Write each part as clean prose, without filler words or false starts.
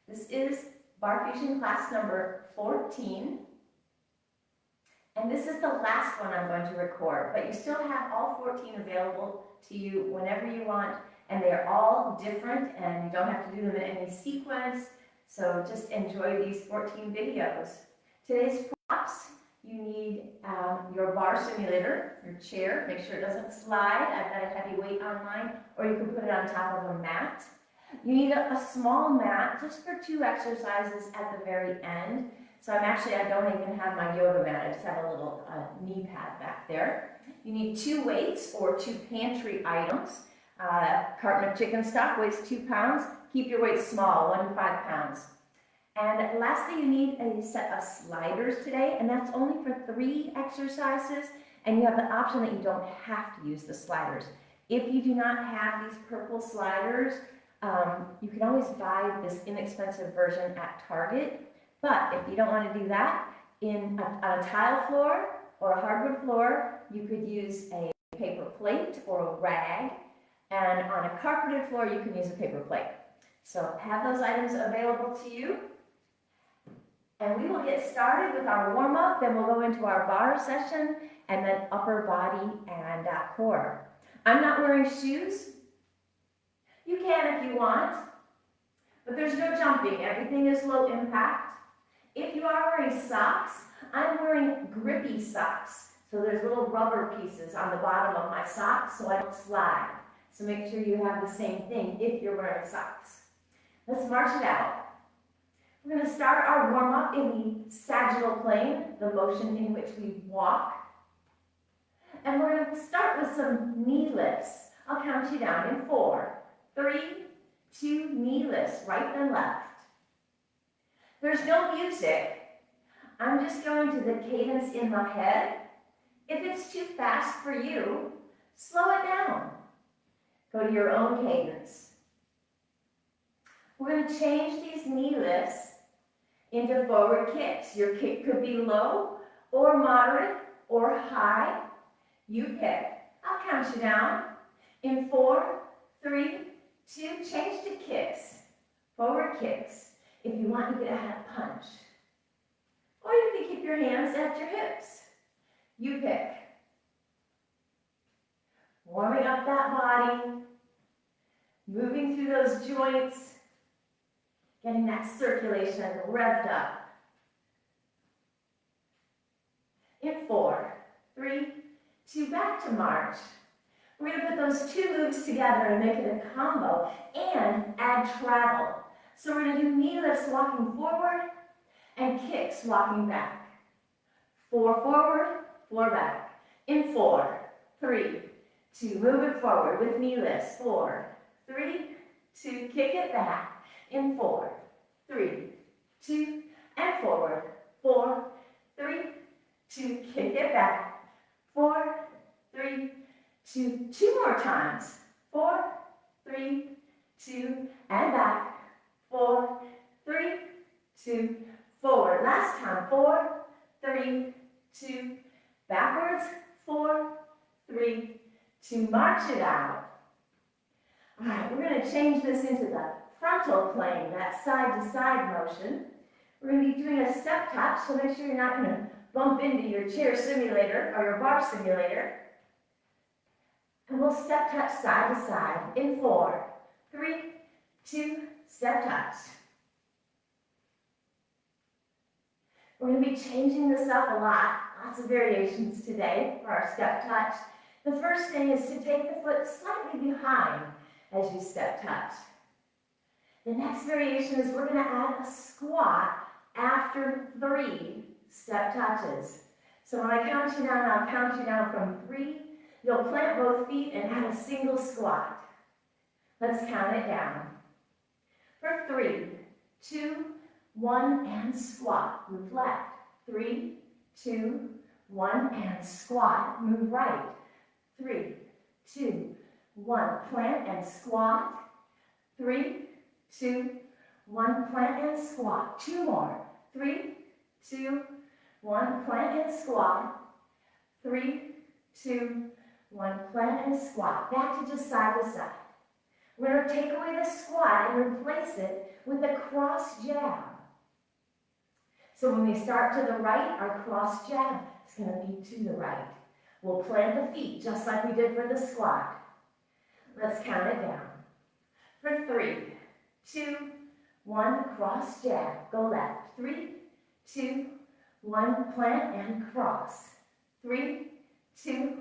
This is Barre Fusion class number 14. And this is the last one I'm going to record, but you still have all 14 available to you whenever you want, and they are all different, and you don't have to do them in any sequence, so just enjoy these 14 videos. Today's props, you need your bar simulator, your chair, make sure it doesn't slide. I've got a heavy weight on mine, or you can put it on top of a mat. You need a small mat just for 2 exercises at the very end. So I don't even have my yoga mat, I just have a little knee pad back there. You need 2 weights or 2 pantry items. Carton of chicken stock weighs 2 pounds. Keep your weights small, 1 to 5 pounds. And lastly, you need a set of sliders today, and that's only for 3 exercises, and you have the option that you don't have to use the sliders. If you do not have these purple sliders, you can always buy this inexpensive version at Target. But if you don't want to do that, on a tile floor or a hardwood floor, you could use a paper plate or a rag. And on a carpeted floor, you can use a paper plate. So have those items available to you. And we will get started with our warm-up, then we'll go into our bar session, and then upper body and core. I'm not wearing shoes. You can if you want, but there's no jumping. Everything is low impact. If you are wearing socks, I'm wearing grippy socks. So there's little rubber pieces on the bottom of my socks so I don't slide. So make sure you have the same thing if you're wearing socks. Let's march it out. We're going to start our warm-up in the sagittal plane, the motion in which we walk. And we're going to start with some knee lifts. I'll count you down in 4, 3, 2, knee lifts, right and left. There's no music. I'm just going to the cadence in my head. If it's too fast for you, slow it down. Go to your own cadence. We're going to change these knee lifts into forward kicks. Your kick could be low or moderate or high. You pick. I'll count you down. In 4, 3, 2, change to kicks. Forward kicks. If you want, you could add a punch. Or you can keep your hands at your hips. You pick. Warming up that body. Moving through those joints. Getting that circulation revved up. In 4, 3, 2, back to march. We're going to put those 2 moves together and make it a combo and add travel. So we're going to do knee lifts walking forward and kicks walking back. 4 forward, 4 back. In 4, 3, 2, move it forward with knee lifts. 4, 3, 2, kick it back. In 4, 3, 2, and forward. 4, 3, 2, kick it back. 4, 3, 2, 2 more times. 4, 3, 2, and back. 4, 3, 2, forward. Last time. 4, 3, 2, backwards. 4, 3, 2, march it out. All right, we're going to change this into the frontal plane, that side-to-side motion. We're going to be doing a step touch, so make sure you're not going to bump into your chair simulator or your bar simulator. And we'll step touch side to side in 4, 3, 2, step touch. We're going to be changing this up a lot. Lots of variations today for our step touch. The first thing is to take the foot slightly behind as you step touch. The next variation is we're going to add a squat after 3 step touches. So when I count you down, I'll count you down from 3. You'll plant both feet and add a single squat. Let's count it down. For 3, 2, 1, and squat. Move left. 3, 2, 1, and squat. Move right. 3, 2, 1, plant and squat. 3, 2, 1, plant and squat. 2 more. 3, 2, 1, plant and squat. 3, 2, 1, plant and squat. Back to just side to side. We're going to take away the squat and replace it with a cross jab. So when we start to the right, our cross jab is going to be to the right. We'll plant the feet just like we did for the squat. Let's count it down. For 3, 2, 1, cross jab, go left. 3, 2, 1, plant and cross. 3, 2,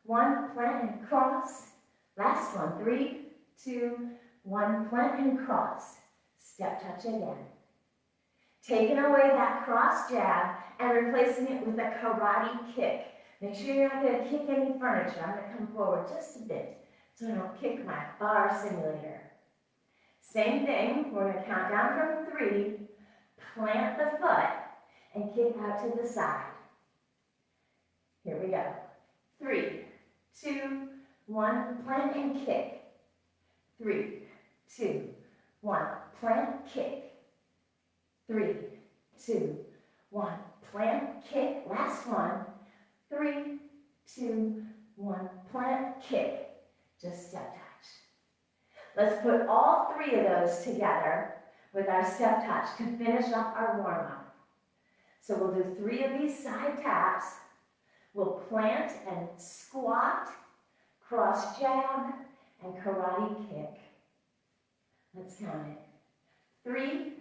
1, plant and cross. Last one. 3, 2, 1, plant and cross. Step touch again. Taking away that cross jab and replacing it with a karate kick. Make sure you're not going to kick any furniture. I'm going to come forward just a bit so I don't kick my bar simulator. Same thing. We're going to count down from 3, plant the foot, and kick out to the side. Here we go. 3, 2, 1, plant and kick. 3, 2, 1, plant, kick. 3, 2, 1, plant, kick. Last one. 3, 2, 1, plant, kick. Just step touch. Let's put all 3 of those together with our step touch to finish up our warm-up. So we'll do 3 of these side taps. We'll plant and squat, cross jab, and karate kick. Let's count it. 3,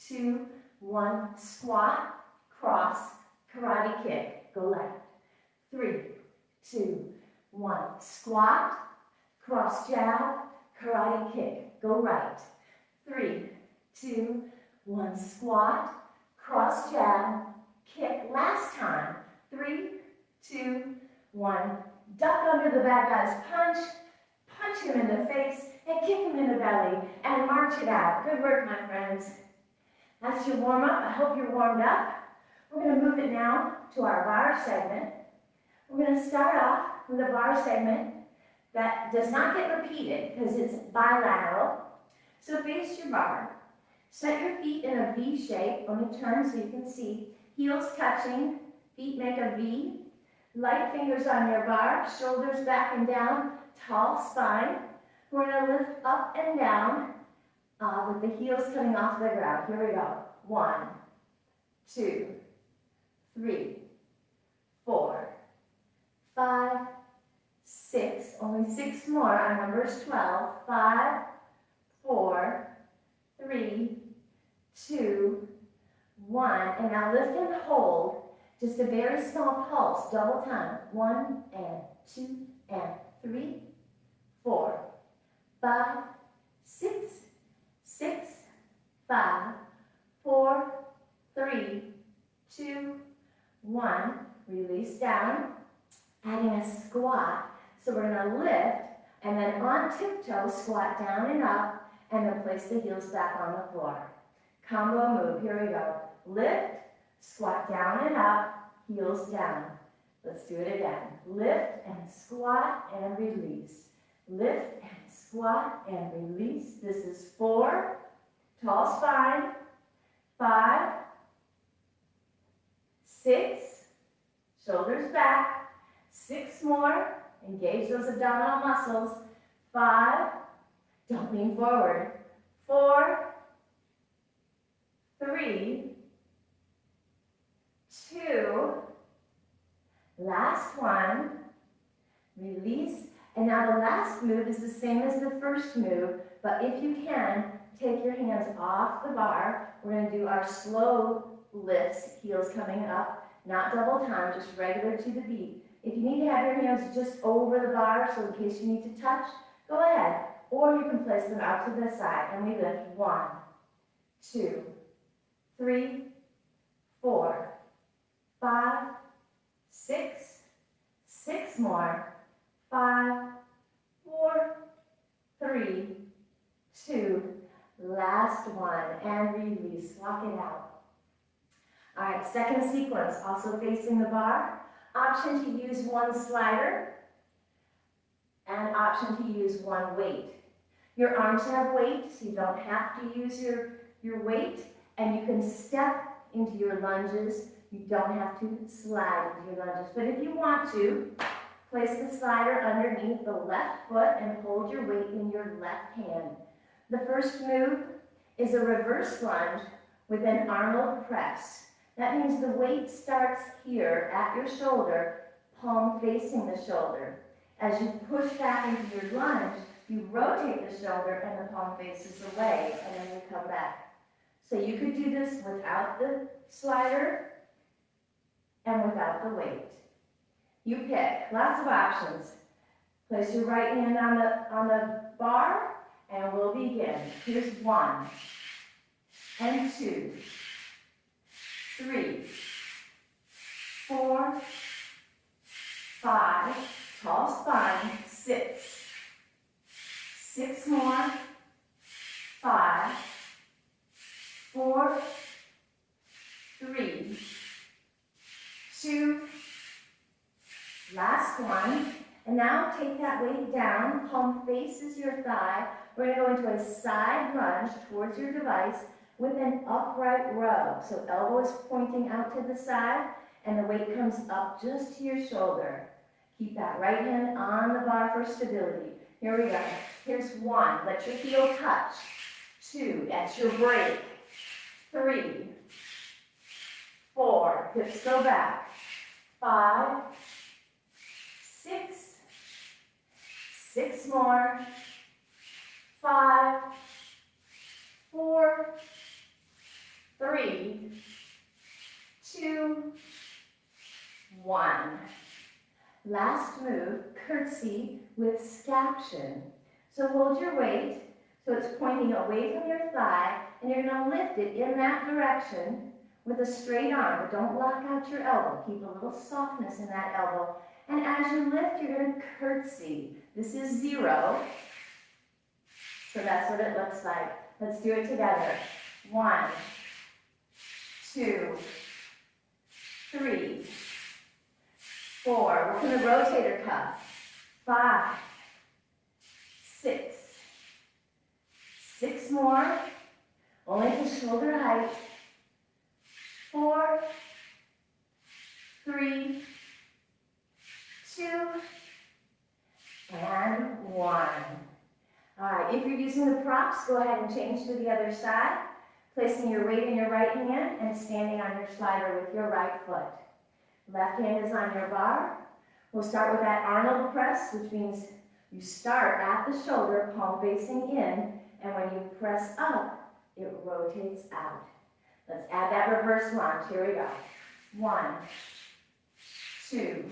2, 1, squat, cross, karate kick. Go left. 3, 2, 1, squat, cross jab, karate kick. Go right. 3, 2, 1, squat, cross jab, kick. Last time. 3, 2, 1, duck under the bad guy's punch, punch him in the face, and kick him in the belly, and march it out. Good work, my friends. That's your warm-up. I hope you're warmed up. We're going to move it now to our bar segment. We're going to start off with a bar segment that does not get repeated because it's bilateral. So face your bar. Set your feet in a V shape. Let me turn so you can see. Heels touching, feet make a V. Light fingers on your bar, shoulders back and down, tall spine. We're going to lift up and down with the heels coming off the ground. Here we go. 1, 2, 3, 4, 5, 6. Only 6 more. Our number is 12. 5, 4, 3, 2, 1. And now lift and hold. Just a very small pulse, double time. 1 and 2 and 3, 4, 5, 6, 6, 5, 4, 3, 2, 1. Release down. Adding a squat. So we're going to lift and then on tiptoe squat down and up and then place the heels back on the floor. Combo move. Here we go. Lift, squat down and up, heels down. Let's do it again. Lift and squat and release. Lift and squat and release. This is 4, tall spine, 5, 6, shoulders back, 6 more, engage those abdominal muscles, 5, don't lean forward, 4, 3, 2, last one, release. And now the last move is the same as the first move, but if you can, take your hands off the bar. We're going to do our slow lifts, heels coming up, not double time, just regular to the beat. If you need to have your hands just over the bar, so in case you need to touch, go ahead. Or you can place them out to the side, and we lift 1, 2, 3, 4, 5, 6, 6 more, 5, 4, 3, 2, last one, and release. Walk it out. All right, second sequence, also facing the bar. Option to use one slider, and option to use one weight. Your arms have weight, so you don't have to use your weight, and you can step into your lunges. You don't have to slide into your lunges, but if you want to, Place the slider underneath the left foot and hold your weight in your left hand. The first move is a reverse lunge with an Arnold press. That means the weight starts here at your shoulder, palm facing the shoulder. As you push back into your lunge, you rotate the shoulder and the palm faces away, and then you come back. So you could do this without the slider and without the weight. You pick, lots of options. Place your right hand on the bar, and we'll begin. Here's 1, and 2, 3, 4, 5, tall spine, 6, 6 more, 5, 4, 3, 2, last one. And now take that weight down, palm faces your thigh. We're going to go into a side lunge towards your device with an upright row. So elbow is pointing out to the side, and the weight comes up just to your shoulder. Keep that right hand on the bar for stability. Here we go. Here's 1, let your heel touch. 2, that's your break. 3, 4, hips go back. 5, 6, 6 more. 5, 4, 3, 2, 1. Last move, curtsy with scaption. So hold your weight, so it's pointing away from your thigh, and you're going to lift it in that direction with a straight arm, but don't lock out your elbow. Keep a little softness in that elbow. And as you lift, you're going to curtsy. This is 0. So that's what it looks like. Let's do it together. 1, 2, 3, 4. Work in the rotator cuff. 5, 6, 6 more. Only to shoulder height. 4, 3, 2, and 1. All right, if you're using the props, go ahead and change to the other side, placing your weight in your right hand and standing on your slider with your right foot. Left hand is on your bar. We'll start with that Arnold press, which means you start at the shoulder, palm facing in, and when you press up, it rotates out. Let's add that reverse lunge. Here we go. 1, 2,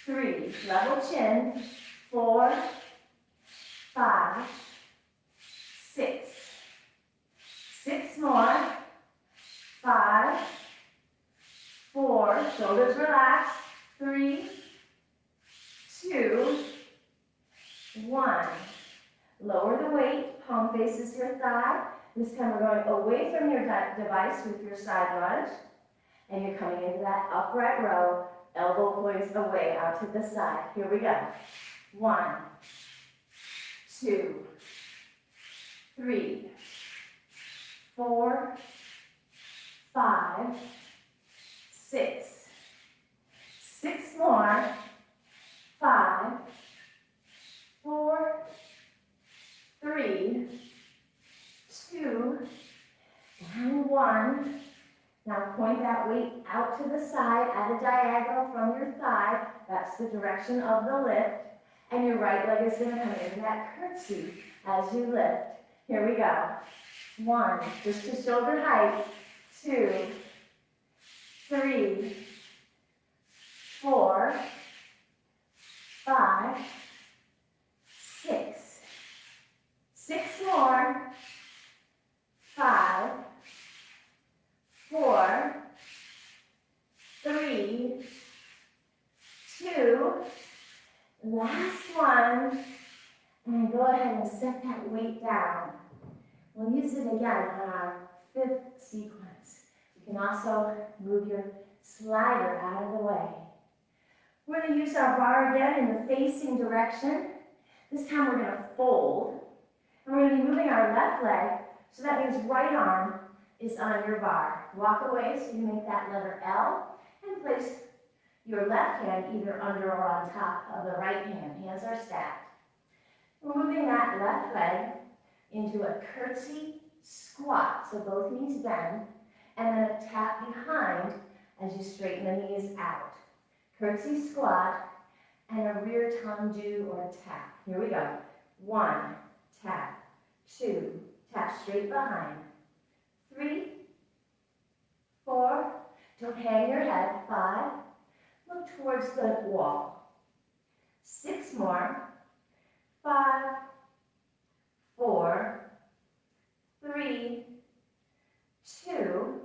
3, level chin. 4, 5, 6, 6 more. 5, 4, shoulders relaxed. 3, 2, 1. Lower the weight, palm faces your thigh. This time we're going away from your device with your side lunge, and you're coming into that upright row, elbow points away out to the side. Here we go. 1, 2, 3, 4, 5, 6, 6 more. 5, 4, 3, 2, and 1. Now point that weight out to the side at a diagonal from your thigh. That's the direction of the lift. And your right leg is going to come into that curtsy as you lift. Here we go. 1, just to shoulder height. 2, 3, 4, 5, 6. 6 more. 5, 4, 3, 2, last one, and go ahead and set that weight down. We'll use it again on our 5th sequence. You can also move your slider out of the way. We're going to use our bar again in the facing direction. This time we're going to fold, and we're going to be moving our left leg, so that means right arm is on your bar. Walk away so you make that letter L, and place your left hand either under or on top of the right hand. Hands are stacked. We're moving that left leg into a curtsy squat, so both knees bend, and then a tap behind as you straighten the knees out. Curtsy squat and a rear tendu or tap. Here we go. 1, tap. 2, tap straight behind. 3, 4, don't hang your head. 5, look towards the wall. 6 more. 5, 4, 3, 2,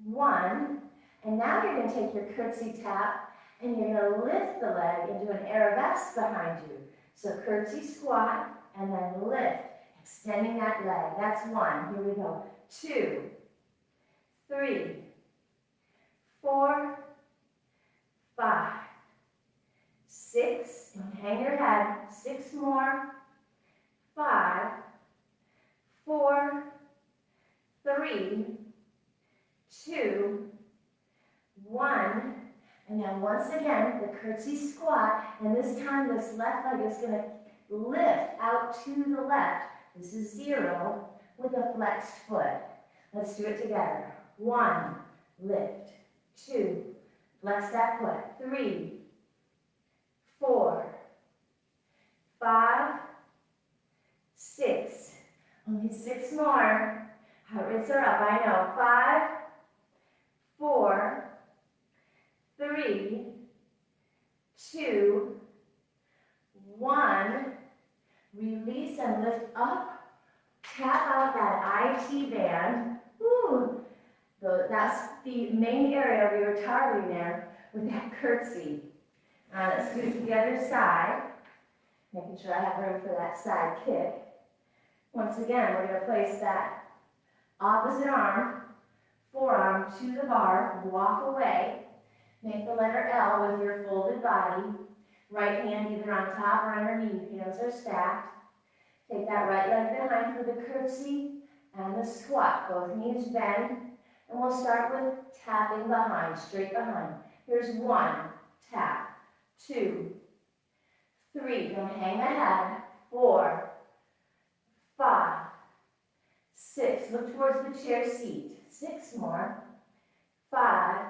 1. And now you're going to take your curtsy tap and you're going to lift the leg into an arabesque behind you. So curtsy squat and then lift, extending that leg. That's 1. Here we go. 2, 3, 4, 5, 6. Don't hang your head. 6 more. 5, 4, 3, 2, 1. And now once again, the curtsy squat, and this time this left leg is going to lift out to the left. This is 0 with a flexed foot. Let's do it together. 1, lift. 2, flex that foot. 3, 4, 5, 6. Only 6 more. Heart rates are up, I know. 5, 4, 3, 2, 1. Release and lift up. Tap out that IT band. Woo. So that's the main area we were targeting there with that curtsy. Let's do it to the other side. Making sure I have room for that side kick. Once again, we're going to place that opposite arm, forearm to the bar, walk away. Make the letter L with your folded body. Right hand either on top or underneath. Hands are stacked. Take that right leg behind for the curtsy and the squat. Both knees bend. And we'll start with tapping behind, straight behind. Here's 1, tap. 2, 3, don't hang the head. 4, 5, 6, look towards the chair seat. 6 more. 5,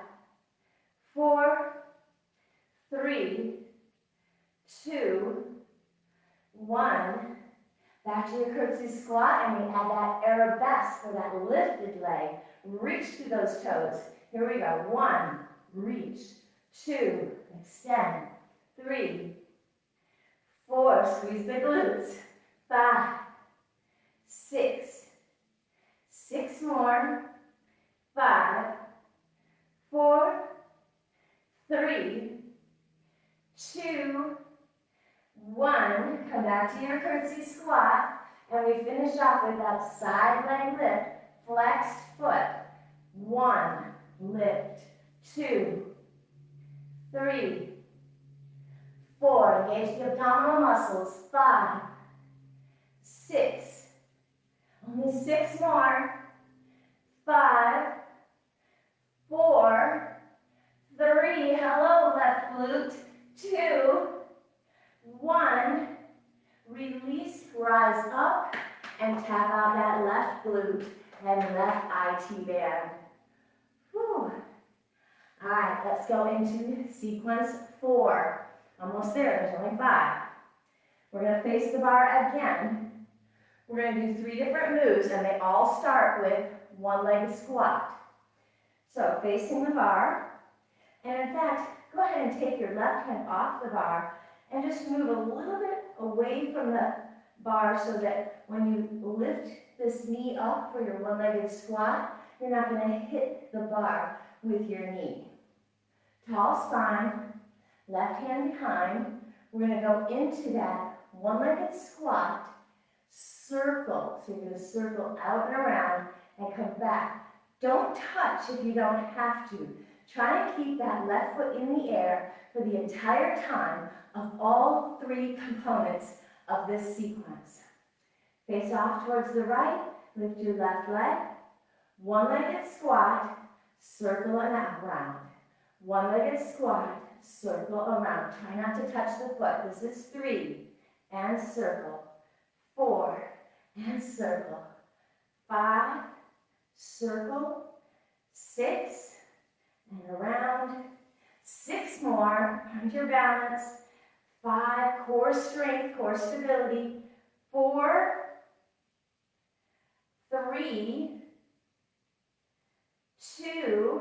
4, 3, 2, 1. Back to your curtsy squat, and we add that arabesque for that lifted leg. Reach through those toes. Here we go. 1, reach. 2, extend. 3, 4, squeeze the glutes. 5, 6, 6 more. 5, 4, 3, 2, 1. Come back to your curtsy squat, and we finish off with that side leg lift, flexed foot. 1, lift. 2, 3, 4. Engage the abdominal muscles. 5, 6. Only 6 more. 5, 4, 3. Hello, left glute. 2, 1. Release, rise up, and tap out that left glute and left IT band. Whew. All right, let's go into sequence 4. Almost there, there's only 5. We're going to face the bar again. We're going to do 3 different moves, and they all start with one-legged squat. So facing the bar, and in fact, go ahead and take your left hand off the bar and just move a little bit away from the bar so that when you lift this knee up for your one-legged squat, you're not going to hit the bar with your knee. Tall spine, left hand behind. We're going to go into that one-legged squat, circle. So you're going to circle out and around and come back. Don't touch if you don't have to. Try to keep that left foot in the air for the entire time of all 3 components of this sequence. Face off towards the right, lift your left leg, one-legged squat, circle and around. One-legged squat, circle around. Try not to touch the foot. This is 3, and circle. 4, and circle. 5, circle. 6, and around. 6 more. Find your balance. 5, core strength, core stability. 4, 3, 2,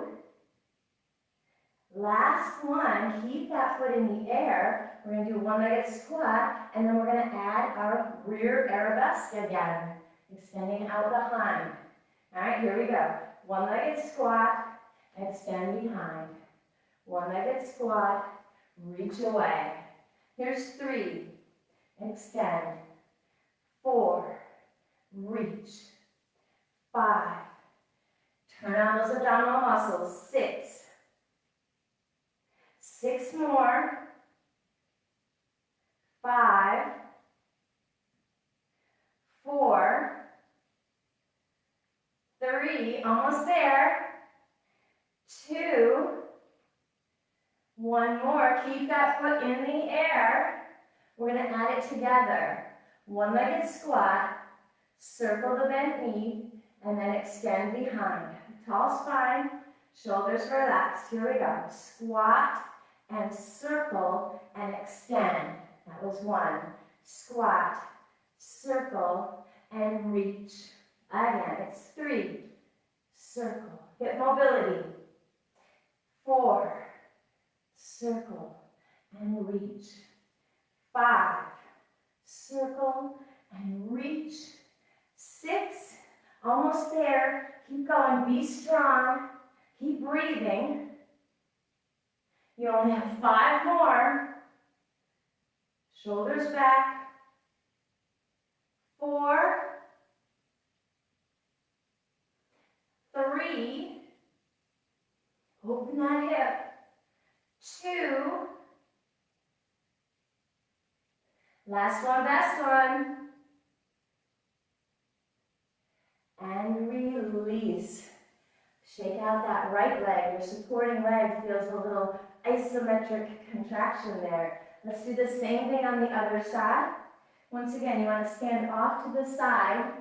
last one. Keep that foot in the air. We're going to do one-legged squat, and then we're going to add our rear arabesque again, extending out behind. All right, here we go. One-legged squat, extend behind. One-legged squat, reach away. Here's 3, extend. 4, reach. 5, turn on those abdominal muscles. 6, 6 more. 5, 4, 3, almost there. 2, 1 more. Keep that foot in the air. We're going to add it together. One-legged squat, circle the bent knee, and then extend behind. Tall spine, shoulders relaxed. Here we go. Squat and circle and extend. That was 1. Squat, circle, and reach. Again, it's 3. Circle. Get mobility. 4. Circle and reach. 5. Circle and reach. 6. Almost there. Keep going. Be strong. Keep breathing. You only have 5 more. Shoulders back. 4, 3, open that hip. 2, last one, best one. And release. Shake out that right leg. Your supporting leg feels a little isometric contraction there. Let's do the same thing on the other side. Once again, you want to stand off to the side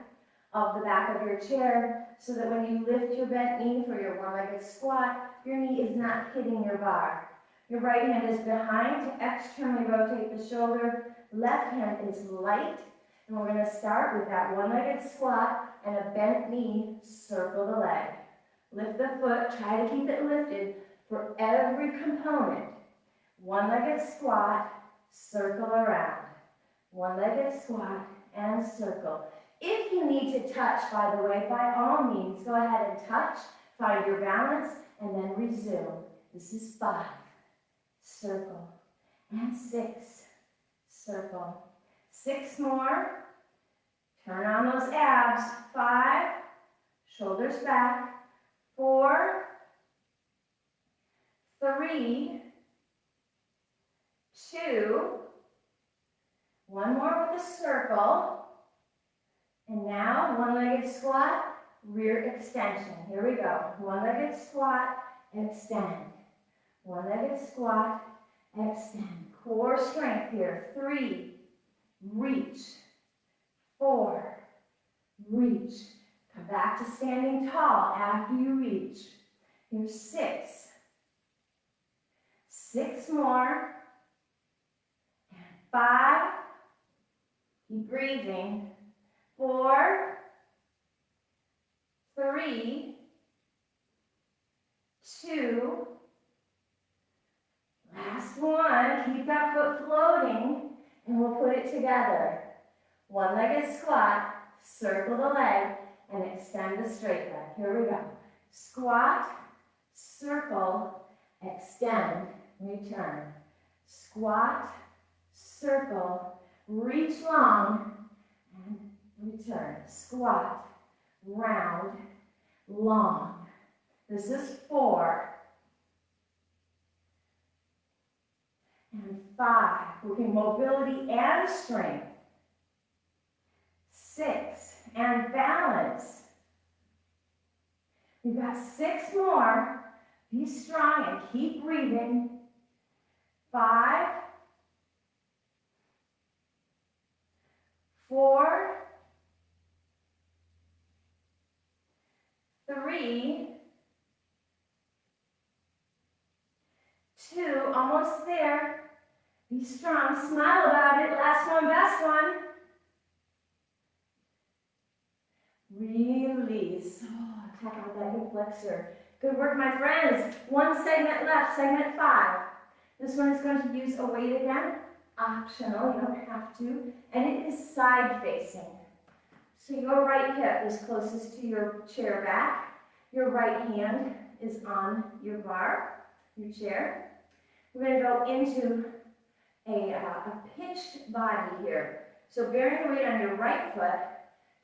of the back of your chair so that when you lift your bent knee for your one-legged squat, your knee is not hitting your bar. Your right hand is behind to externally rotate the shoulder. Left hand is light. And we're going to start with that one-legged squat and a bent knee, circle the leg. Lift the foot, try to keep it lifted for every component. One-legged squat, circle around. One-legged squat and circle. If you need to touch, by the way, by all means, go ahead and touch, find your balance, and then resume. This is 5, circle, and 6, circle. 6 more. Turn on those abs. 5, shoulders back. 4, 3, 2, 1 more with a circle. And now one-legged squat, rear extension. Here we go. One-legged squat, extend. One-legged squat, extend. Core strength here. 3, reach. 4, reach. Come back to standing tall after you reach. Here's 6. 6 more. And 5. Keep breathing. 4, 3, 2. Last one. Keep that foot floating, and we'll put it together. One-legged squat, circle the leg, and extend the straight leg. Here we go. Squat, circle, extend, return. Squat, circle, reach long, and return. Squat, round, long. This is 4. And 5. Working mobility and strength. 6. And balance. We've got 6 more. Be strong and keep breathing. 5, 4, 3, 2, almost there. Be strong, smile about it. Last one, best one. Release. Oh, check out that hip flexor. Good work, my friends. One segment left, segment 5. This one is going to use a weight again. Optional, you don't have to. And it is side facing. So your right hip is closest to your chair back. Your right hand is on your bar, your chair. We're going to go into a pitched body here. So bearing the weight on your right foot,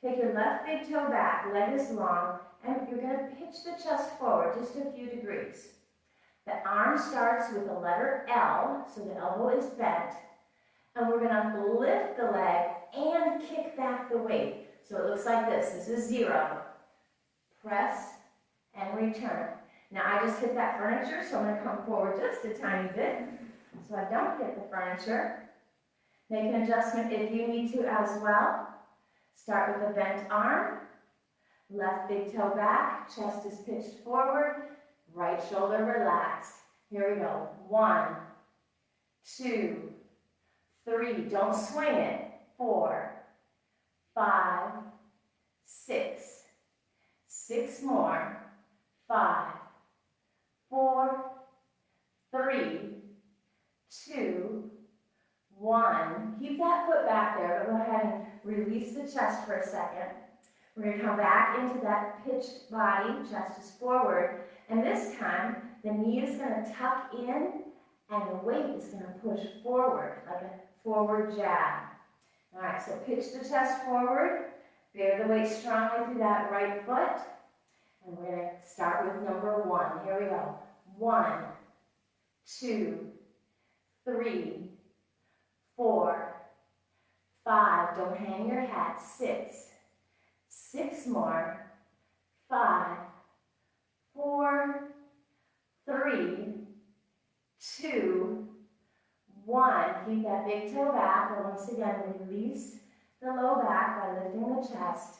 take your left big toe back, leg is long, and you're going to pitch the chest forward just a few degrees. The arm starts with the letter L, so the elbow is bent, and we're going to lift the leg and kick back the weight. So it looks like this. This is 0. Press and return. Now I just hit that furniture, so I'm going to come forward just a tiny bit so I don't hit the furniture. Make an adjustment if you need to as well. Start with a bent arm, left big toe back, chest is pitched forward, right shoulder relaxed. Here we go. 1, 2, 3, don't swing it. 4, 5, 6, 6 more. 5, 4, 3, 2, 1. Keep that foot back there, but go ahead and release the chest for a second. We're going to come back into that pitched body, chest is forward, and this time the knee is going to tuck in and the weight is going to push forward, like a forward jab. All right, so pitch the chest forward, bear the weight strongly through that right foot, and we're going to start with number 1. Here we go. 1, 2, 3, 4, 5, don't hang your hat, 6, 6 more, 5, 4, 3, 2, 1. Keep that big toe back, and once again, release the low back by lifting the chest.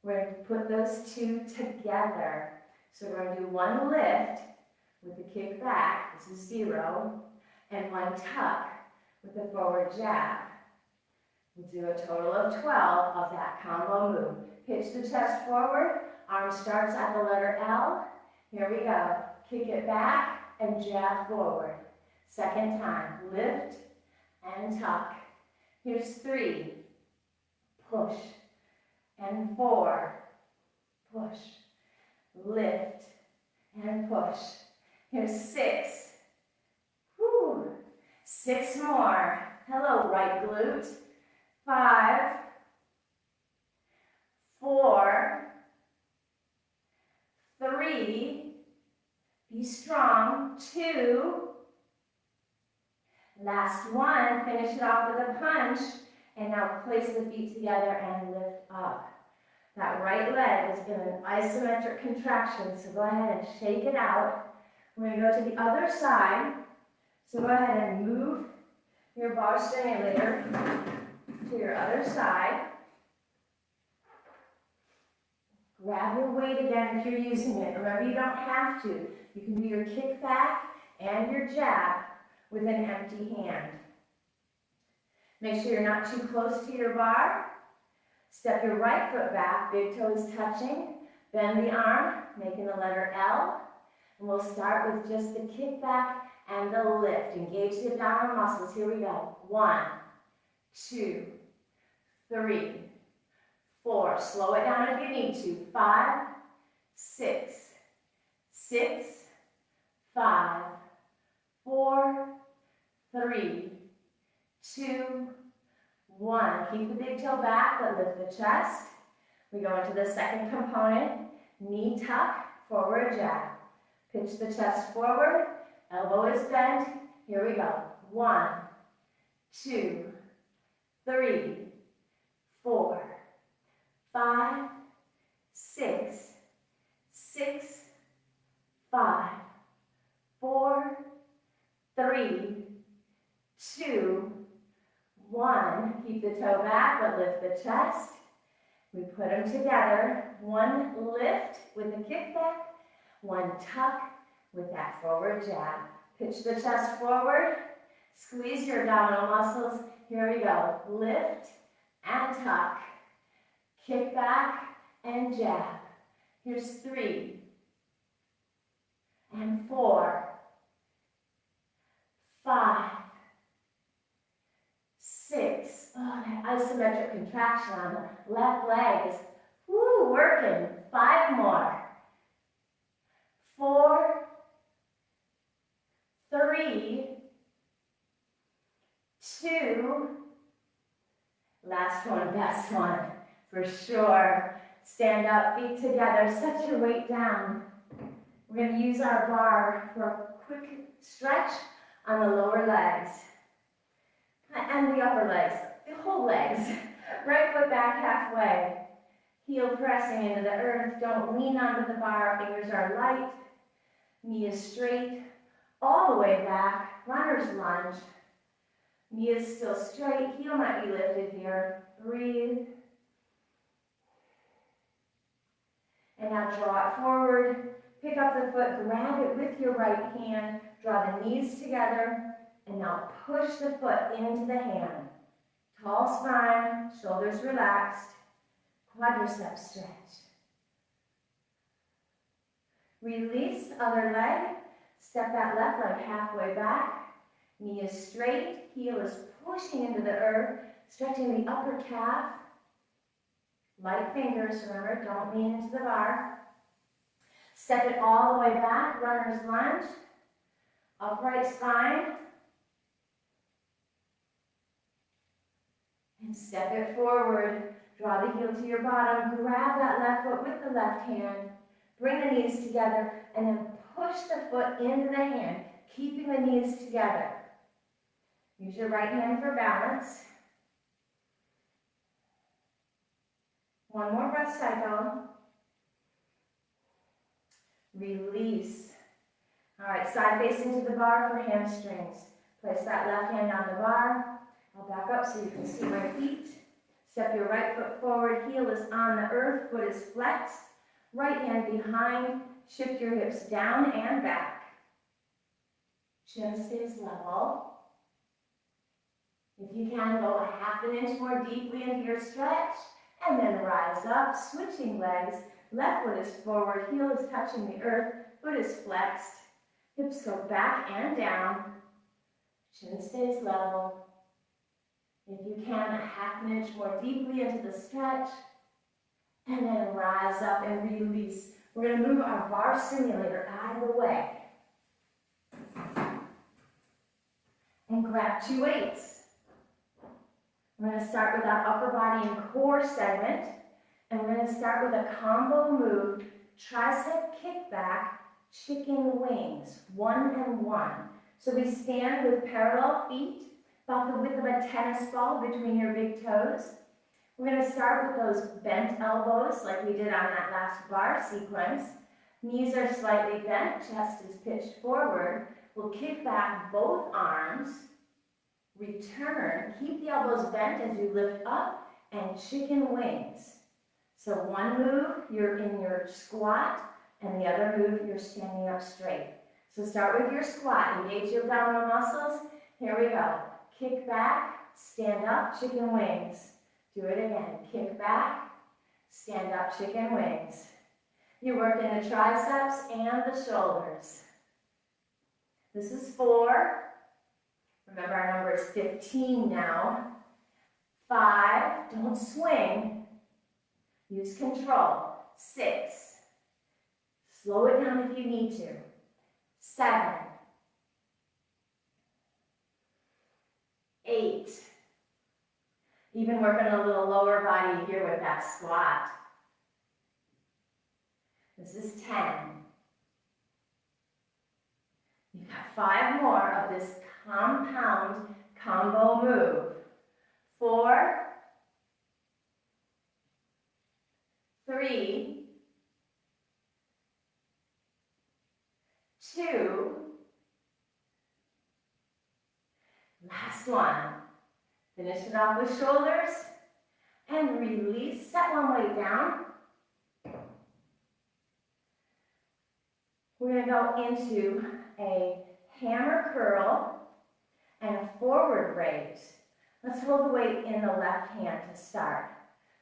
We're going to put those two together. So we're going to do one lift with the kick back, this is 0, and one tuck with the forward jab. We'll do a total of 12 of that combo move. Pitch the chest forward, arm starts at the letter L. Here we go. Kick it back and jab forward. Second time, lift and tuck. Here's 3, push, and 4, push, lift, and push. Here's 6, whew, 6 more. Hello, right glute. 5, 4, 3, be strong, 2, last one, finish it off with a punch, and now place the feet together and lift up. That right leg is in an isometric contraction, so go ahead and shake it out. We're going to go to the other side, so go ahead and move your bar stimulator to your other side. Grab your weight again if you're using it. Remember, you don't have to. You can do your kick back and your jab with an empty hand. Make sure you're not too close to your bar. Step your right foot back, big toe is touching. Bend the arm, making the letter L. And we'll start with just the kick back and the lift. Engage the abdominal muscles. Here we go. 1, 2, 3, 4. Slow it down if you need to. 5, 6, 6, 5, 4, 3, 2, 1. Keep the big toe back, but lift the chest. We go into the second component. Knee tuck, forward jab. Pitch the chest forward, elbow is bent. Here we go. 1, 2, 3, 4, 5, 6, 6, 5, back, but lift the chest. We put them together. One lift with a kickback, one tuck with that forward jab. Pitch the chest forward, squeeze your abdominal muscles. Here we go. Lift and tuck, kick back and jab. Here's 3 and 4, 5, 6. Oh, that isometric contraction on the left leg is working. 5 more. 4, 3, 2. Last one, best one, for sure. Stand up, feet together, set your weight down. We're going to use our bar for a quick stretch on the lower legs and the upper legs, the whole legs. Right foot back halfway, heel pressing into the earth. Don't lean onto the bar, fingers are light, knee is straight, all the way back, runner's lunge. Knee is still straight, heel might be lifted here. Breathe. And now draw it forward. Pick up the foot, grab it with your right hand, draw the knees together, and now push the foot into the hand. Tall spine, shoulders relaxed, quadriceps stretch. Release, other leg. Step that left leg halfway back. Knee is straight, heel is pushing into the earth, stretching the upper calf. Light fingers, remember, don't lean into the bar. Step it all the way back, runner's lunge. Upright spine. And step it forward. Draw the heel to your bottom. Grab that left foot with the left hand. Bring the knees together and then push the foot into the hand, keeping the knees together. Use your right hand for balance. One more breath cycle. Release. All right, side facing to the bar for hamstrings. Place that left hand on the bar. I'll back up so you can see my feet. Step your right foot forward, heel is on the earth, foot is flexed. Right hand behind, shift your hips down and back. Chin stays level. If you can, go a half an inch more deeply into your stretch, and then rise up, switching legs. Left foot is forward, heel is touching the earth, foot is flexed. Hips go back and down. Chin stays level. If you can, a half an inch more deeply into the stretch, and then rise up and release. We're going to move our bar simulator out of the way. And grab 2 weights. We're going to start with our upper body and core segment. And we're going to start with a combo move, tricep kickback, chicken wings, 1 and 1. So we stand with parallel feet, about the width of a tennis ball between your big toes. We're going to start with those bent elbows like we did on that last bar sequence. Knees are slightly bent, chest is pitched forward. We'll kick back both arms, return, keep the elbows bent as you lift up, and chicken wings. So one move, you're in your squat, and the other move, you're standing up straight. So start with your squat, engage your abdominal muscles. Here we go. Kick back, stand up, chicken wings. Do it again. Kick back, stand up, chicken wings. You're working the triceps and the shoulders. This is 4. Remember our number is 15 now. 5, don't swing. Use control. 6. Slow it down if you need to. 7. 8. Even working a little lower body here with that squat. This is 10. You've got 5 more of this compound combo move. 4, 3, 2, last one. Finish it off with shoulders, and release. Set one leg down. We're going to go into a hammer curl and a forward raise. Let's hold the weight in the left hand to start.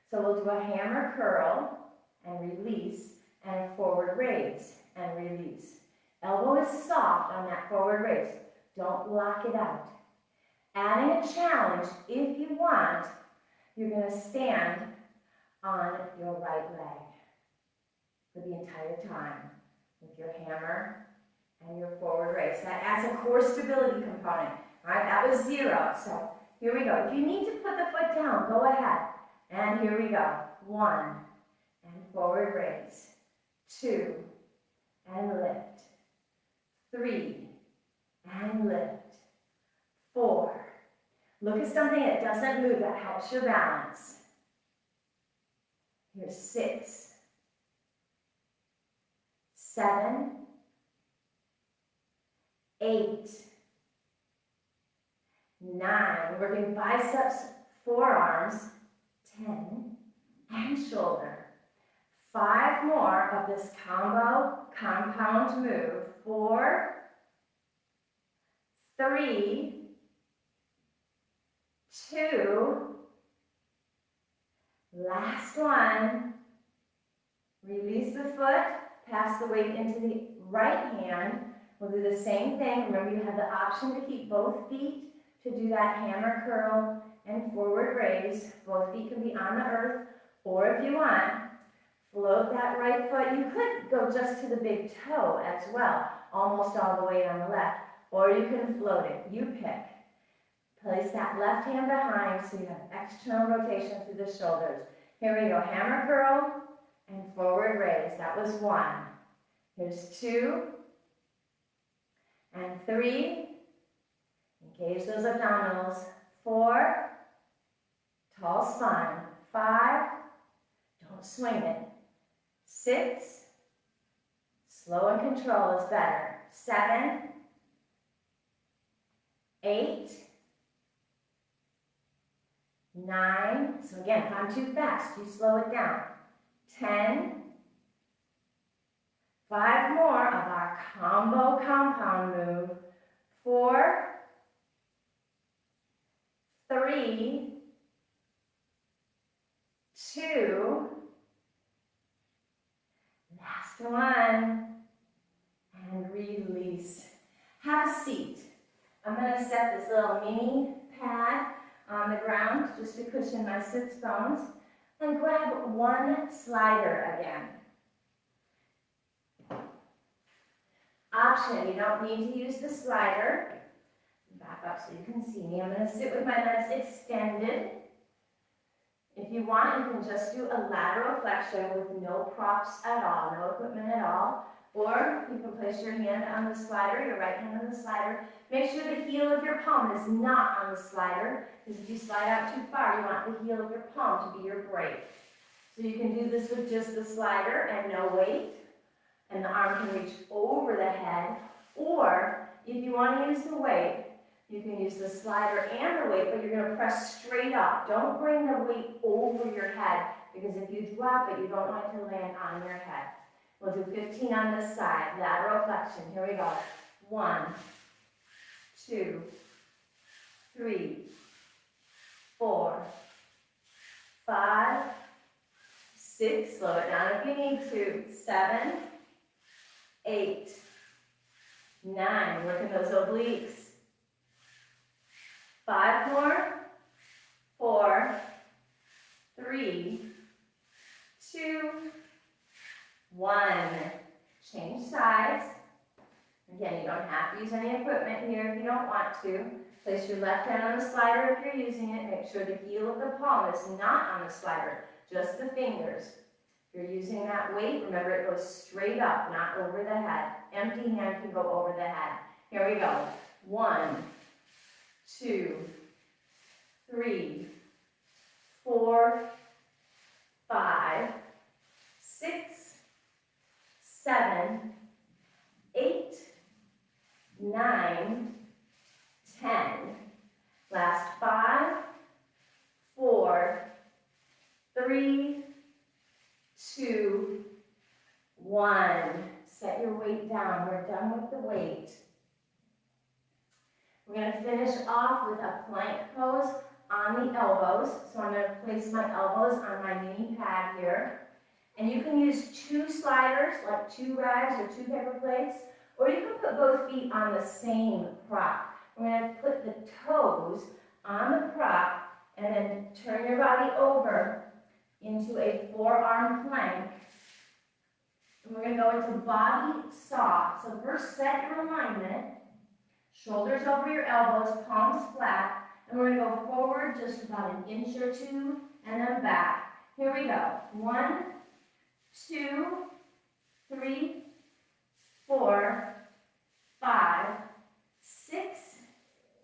So we'll do a hammer curl and release, and a forward raise and release. Elbow is soft on that forward raise. Don't lock it out. Adding a challenge, if you want, you're going to stand on your right leg for the entire time with your hammer and your forward raise. That adds a core stability component. All right, that was 0. So here we go. If you need to put the foot down, go ahead. And here we go. 1, and forward raise. 2, and lift. 3, and lift. 4. Look at something that doesn't move, that helps your balance. Here's 6, 7, 8, 9. We're working biceps, forearms, 10, and shoulder. 5 more of this combo compound move. 4, 3, 2, last one. Release the foot, pass the weight into the right hand. We'll do the same thing. Remember, you have the option to keep both feet to do that hammer curl and forward raise. Both feet can be on the earth, or if you want, float that right foot. You could go just to the big toe as well, almost all the way on the left, or you can float it. You pick. Place that left hand behind so you have external rotation through the shoulders. Here we go, hammer curl and forward raise. That was 1. Here's 2 and 3. Engage those abdominals. 4, tall spine. 5, don't swing it. 6, slow and control is better. 7, 8, 9, so again, if I'm too fast, you slow it down. 10, 5 more of our combo compound move. 4, 3, 2, last one, and release. Have a seat. I'm going to set this little mini pad on the ground just to cushion my sits bones, and grab one slider again. Option, you don't need to use the slider. Back up so you can see me. I'm going to sit with my legs extended. If you want, you can just do a lateral flexion with no props at all, no equipment at all. Or you can place your hand on the slider, your right hand on the slider. Make sure the heel of your palm is not on the slider, because if you slide out too far, you want the heel of your palm to be your brake. So you can do this with just the slider and no weight, and the arm can reach over the head. Or if you want to use the weight, you can use the slider and the weight, but you're going to press straight up. Don't bring the weight over your head, because if you drop it, you don't want it to land on your head. We'll do 15 on this side, lateral flexion. Here we go. 1, 2, 3, 4, 5, 6, slow it down if you need to, 7, 8, 9, working those obliques. 5 more, 4, 3, 2, 1. Change sides. Again, you don't have to use any equipment here if you don't want to. Place your left hand on the slider if you're using it. Make sure the heel of the palm is not on the slider, just the fingers. If you're using that weight, remember it goes straight up, not over the head. Empty hand can go over the head. Here we go. 1, 2, 3, 4, 5, 6, 7, 8, 9, 10. Last 5, 4, 2, 1. Set your weight down. We're done with the weight. We're going to finish off with a plank pose on the elbows. So I'm going to place my elbows on my mini pad here. And you can use 2 sliders, like 2 rags or 2 paper plates, or you can put both feet on the same prop. We're going to put the toes on the prop and then turn your body over into a forearm plank. And we're going to go into body saw. So first set your alignment, shoulders over your elbows, palms flat, and we're going to go forward just about an inch or 2 and then back. Here we go. 1, 2, 3, 4, 5, 6,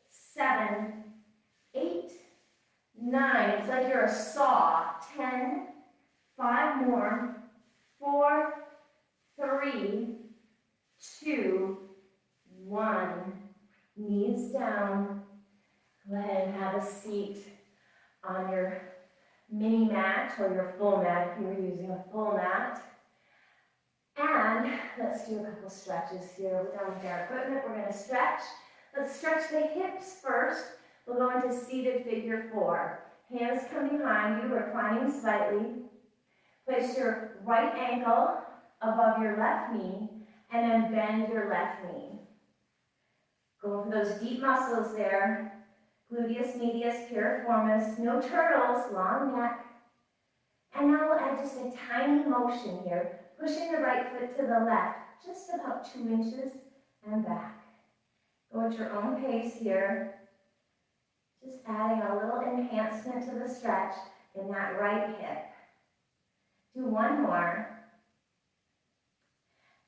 7, 8, 9. It's like you're a saw. 10, 5 more, 4, 3, 2, 1. Knees down. Go ahead and have a seat on your mini mat or your full mat if you were using a full mat. And let's do a couple stretches here. We're done with our equipment. We're going to stretch. Let's stretch the hips first. We'll go into seated figure 4. Hands come behind you, reclining slightly. Place your right ankle above your left knee and then bend your left knee. Go for those deep muscles there. Gluteus medius, piriformis, no turtles, long neck. And now we'll add just a tiny motion here, pushing the right foot to the left, just about 2 inches and back. Go at your own pace here. Just adding a little enhancement to the stretch in that right hip. Do one more.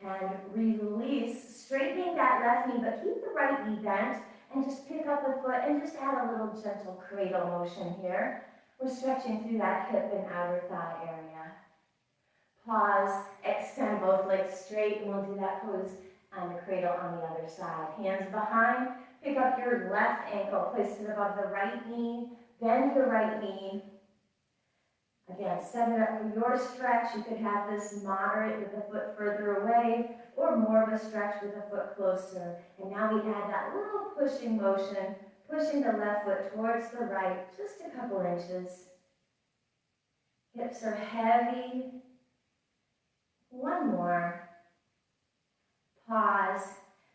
And release, straightening that left knee, but keep the right knee bent. And just pick up the foot and just add a little gentle cradle motion here. We're stretching through that hip and outer thigh area. Pause, extend both legs straight, and we'll do that pose on the cradle on the other side. Hands behind, pick up your left ankle, place it above the right knee, bend the right knee. Again, set it up for your stretch. You could have this moderate with the foot further away, or more of a stretch with the foot closer. And now we add that little pushing motion, pushing the left foot towards the right, just a couple inches. Hips are heavy. One more. Pause.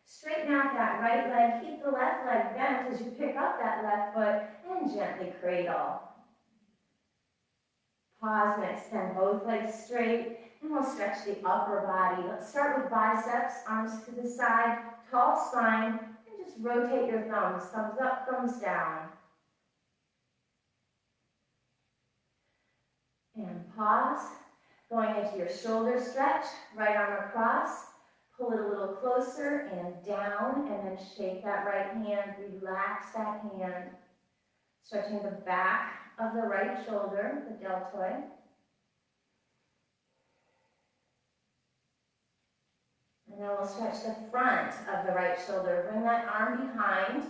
Straighten out that right leg. Keep the left leg bent as you pick up that left foot and gently cradle. Pause and extend both legs straight, and we'll stretch the upper body. Let's start with biceps, arms to the side, tall spine, and just rotate your thumbs. Thumbs up, thumbs down. And pause. Going into your shoulder stretch, right arm across. Pull it a little closer and down, and then shake that right hand. Relax that hand. Stretching the back of the right shoulder, the deltoid. And then we'll stretch the front of the right shoulder. Bring that arm behind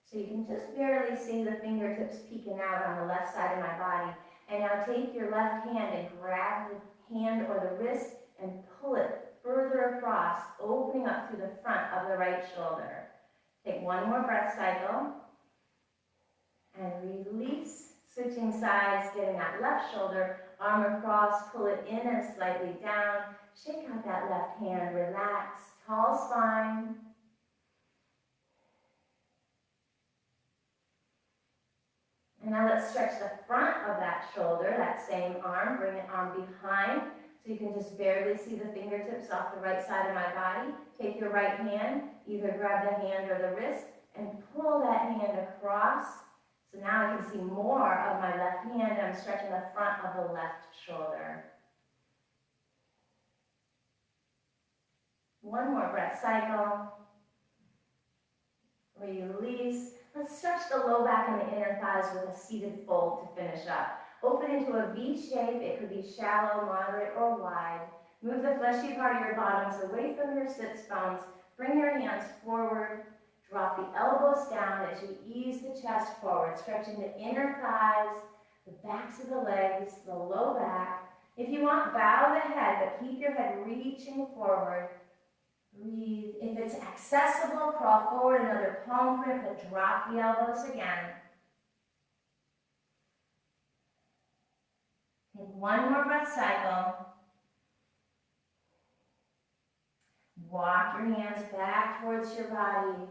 so you can just barely see the fingertips peeking out on the left side of my body. And now take your left hand and grab the hand or the wrist and pull it further across, opening up through the front of the right shoulder. Take one more breath cycle. And release, switching sides, getting that left shoulder, arm across, pull it in and slightly down. Shake out that left hand, relax, tall spine. And now let's stretch the front of that shoulder, that same arm, bring it arm behind. So you can just barely see the fingertips off the right side of my body. Take your right hand, either grab the hand or the wrist, and pull that hand across. So now I can see more of my left hand, and I'm stretching the front of the left shoulder. One more breath cycle. Release. Let's stretch the low back and the inner thighs with a seated fold to finish up. Open into a V shape. It could be shallow, moderate, or wide. Move the fleshy part of your bottoms away from your sits bones. Bring your hands forward. Drop the elbows down as you ease the chest forward, stretching the inner thighs, the backs of the legs, the low back. If you want, bow the head, but keep your head reaching forward. Breathe. If it's accessible, crawl forward, another palm print, but drop the elbows again. Take one more breath cycle. Walk your hands back towards your body.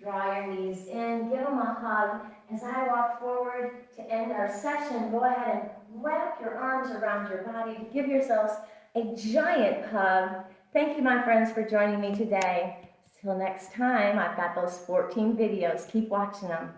Draw your knees in, give them a hug. As I walk forward to end our session, go ahead and wrap your arms around your body to give yourselves a giant hug. Thank you, my friends, for joining me today. Till next time, I've got those 14 videos. Keep watching them.